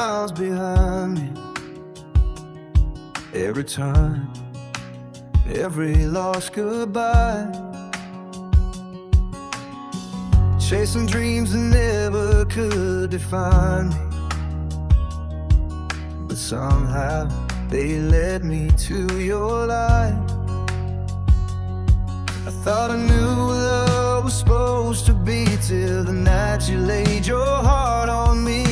miles behind me. Every time, every lost goodbye, chasing dreams that never could define me, but somehow they led me to your light. I thought I knew what love was supposed to be till the night you laid your heart on me.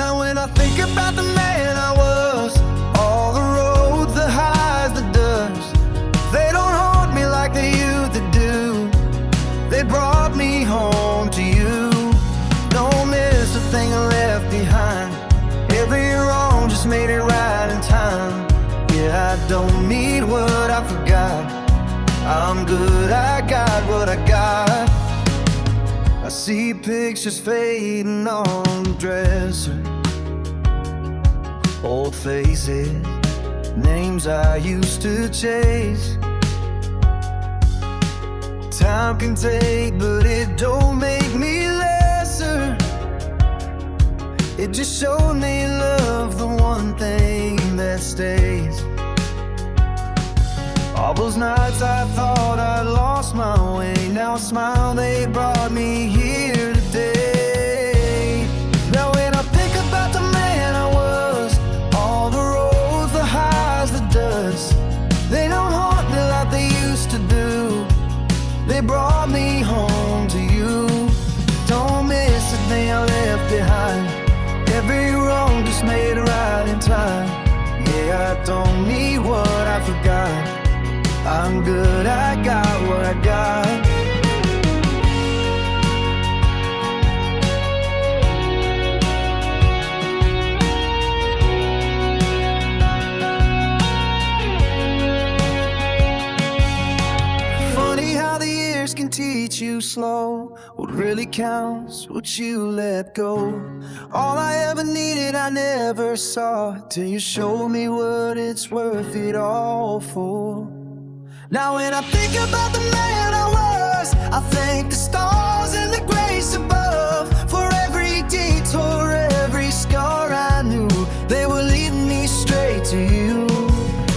Now when I think about the man I was, all the roads, the highs, the dust, they don't haunt me like they used to do. They brought me home to you. Don't miss a thing I left behind. Every wrong just made it right in time. Yeah, I don't need what I forgot. I'm good, I got what I got. I see pictures fading on the dresser, old faces, names I used to chase. Time can take, but it don't make me lesser. It just showed me love, the one thing that stays. All those nights I thought I'd lost my way, now a smile, they brought me here today. Now when I think about the man I was, all the roads, the highs, the dust, they don't haunt me like they used to do. They brought me home to you. Don't miss a thing I left behind. Every wrong just made it right in time. Yeah, I don't need what I forgot. I'm good, I got what I got. Funny how the years can teach you slow. What really counts, what you let go. All I ever needed I never saw, till you showed me what it's worth it all for. Now when I think about the man I was, I thank the stars and the grace above. For every detour, every scar I knew, they were leading me straight to you.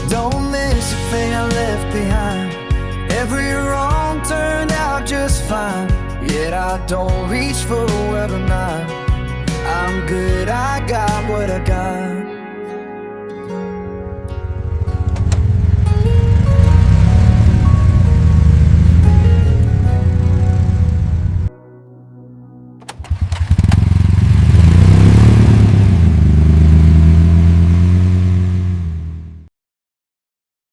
Don't miss a thing I left behind. Every wrong turned out just fine. Yet I don't reach for what I'm not. I'm good, I got what I got.